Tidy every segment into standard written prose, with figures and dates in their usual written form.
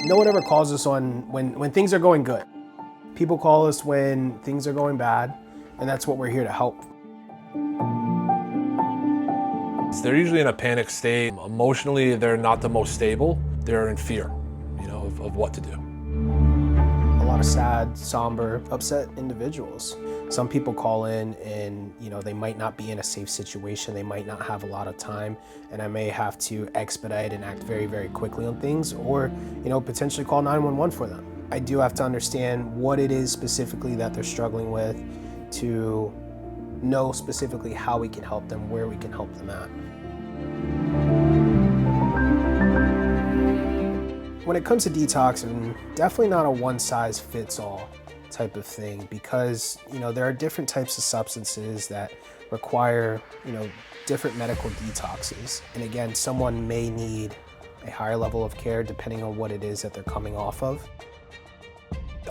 No one ever calls us when things are going good. People call us when things are going bad, and that's what we're here to help. They're usually in a panic state. Emotionally, they're not the most stable. They're in fear, of what to do. A lot of sad, somber, upset individuals. Some people call in and, they might not be in a safe situation. They might not have a lot of time, and I may have to expedite and act very, very quickly on things, or, potentially call 911 for them. I do have to understand what it is specifically that they're struggling with to know specifically how we can help them, where we can help them at. When it comes to detoxing, definitely not a one-size-fits-all type of thing, because there are different types of substances that require different medical detoxes, and again, someone may need a higher level of care depending on what it is that they're coming off of.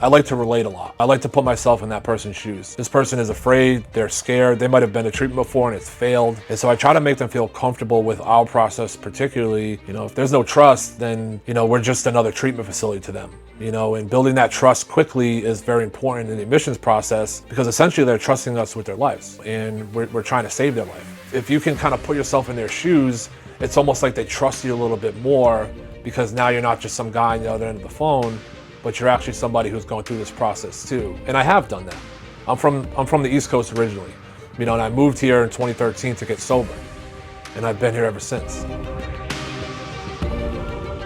I like to relate a lot. I like to put myself in that person's shoes. This person is afraid, they're scared, they might have been to treatment before and it's failed. And so I try to make them feel comfortable with our process, particularly, if there's no trust, then, we're just another treatment facility to them. And building that trust quickly is very important in the admissions process, because essentially they're trusting us with their lives and we're trying to save their life. If you can kind of put yourself in their shoes, it's almost like they trust you a little bit more, because now you're not just some guy on the other end of the phone, but you're actually somebody who's going through this process too. And I have done that. I'm from the East Coast originally, and I moved here in 2013 to get sober, and I've been here ever since.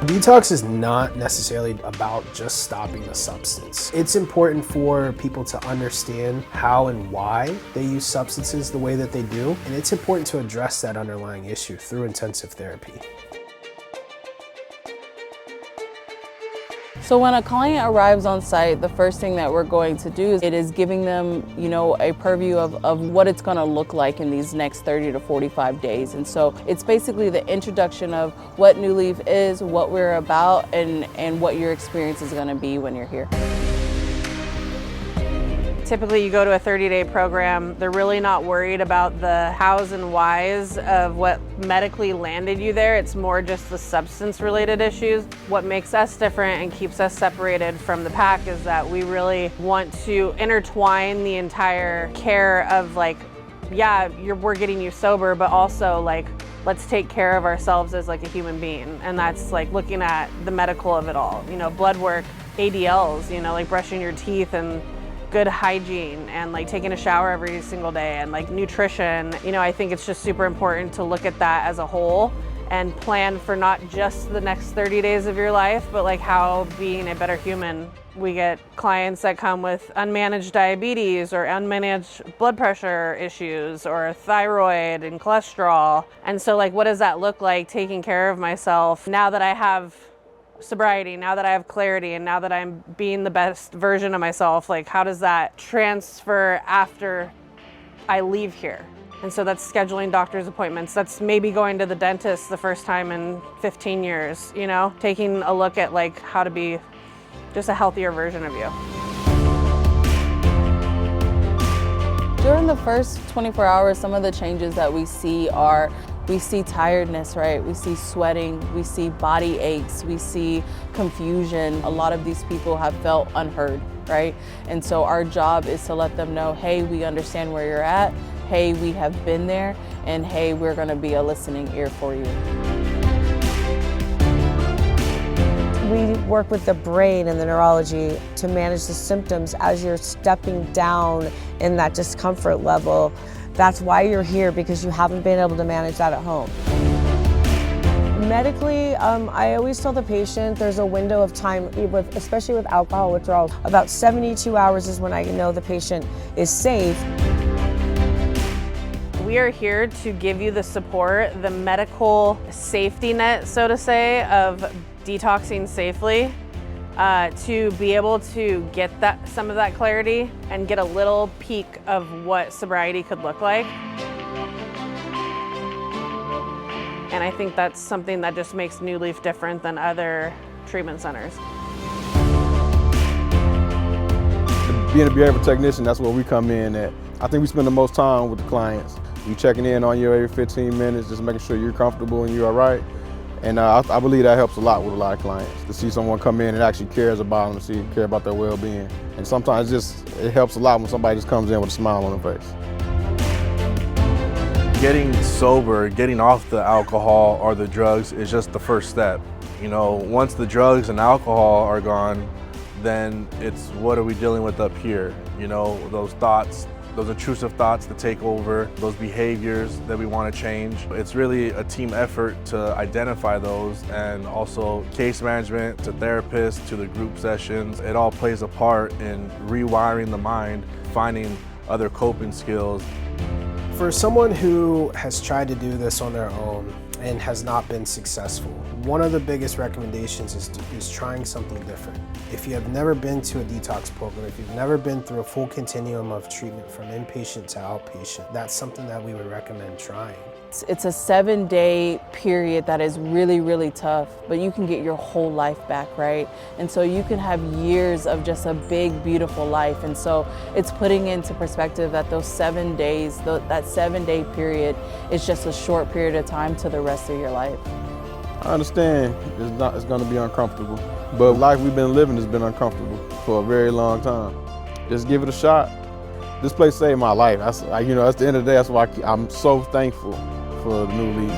Detox is not necessarily about just stopping the substance. It's important for people to understand how and why they use substances the way that they do, and it's important to address that underlying issue through intensive therapy. So when a client arrives on site, the first thing that we're going to do is giving them, a purview of what it's going to look like in these next 30 to 45 days. And so it's basically the introduction of what New Leaf is, what we're about, and what your experience is going to be when you're here. Typically you go to a 30-day program, they're really not worried about the hows and whys of what medically landed you there. It's more just the substance-related issues. What makes us different and keeps us separated from the pack is that we really want to intertwine the entire care of we're getting you sober, but also let's take care of ourselves as a human being. And that's looking at the medical of it all. Blood work, ADLs, brushing your teeth and good hygiene, and taking a shower every single day, and nutrition. I think it's just super important to look at that as a whole and plan for not just the next 30 days of your life, but how being a better human. We get clients that come with unmanaged diabetes or unmanaged blood pressure issues or thyroid and cholesterol. And so what does that look like, taking care of myself now that I have sobriety, now that I have clarity, and now that I'm being the best version of myself? How does that transfer after I leave here? And so that's scheduling doctor's appointments. That's maybe going to the dentist the first time in 15 years, taking a look at how to be just a healthier version of you. During the first 24 hours, some of the changes that we see are we see tiredness, right? We see sweating, we see body aches, we see confusion. A lot of these people have felt unheard, right? And so our job is to let them know, hey, we understand where you're at, hey, we have been there, and hey, we're gonna be a listening ear for you. We work with the brain and the neurology to manage the symptoms as you're stepping down in that discomfort level. That's why you're here, because you haven't been able to manage that at home. Medically, I always tell the patient there's a window of time, especially with alcohol withdrawal. About 72 hours is when I know the patient is safe. We are here to give you the support, the medical safety net, so to say, of detoxing safely, to be able to get some of that clarity and get a little peek of what sobriety could look like. And I think that's something that just makes New Leaf different than other treatment centers. Being a behavioral technician, that's where we come in at. I think we spend the most time with the clients. We checking in on you every 15 minutes, just making sure you're comfortable and you're all right. And I believe that helps a lot with a lot of clients, to see someone come in and actually cares about them, care about their well-being. And sometimes it helps a lot when somebody just comes in with a smile on their face. Getting sober, getting off the alcohol or the drugs is just the first step. You know, once the drugs and alcohol are gone, then it's what are we dealing with up here? You know, those thoughts, those intrusive thoughts that take over, those behaviors that we want to change. It's really a team effort to identify those, and also case management to therapists to the group sessions. It all plays a part in rewiring the mind, finding other coping skills. For someone who has tried to do this on their own and has not been successful, one of the biggest recommendations is trying something different. If you have never been to a detox program, if you've never been through a full continuum of treatment from inpatient to outpatient, that's something that we would recommend trying. It's a 7-day period that is really, really tough, but you can get your whole life back, right? And so you can have years of just a big, beautiful life. And so it's putting into perspective that those 7 days, that 7-day period is just a short period of time to the rest of your life. I understand it's going to be uncomfortable, but life we've been living has been uncomfortable for a very long time. Just give it a shot. This place saved my life. That's, you know, at the end of the day, that's why I'm so thankful for the new Leaf.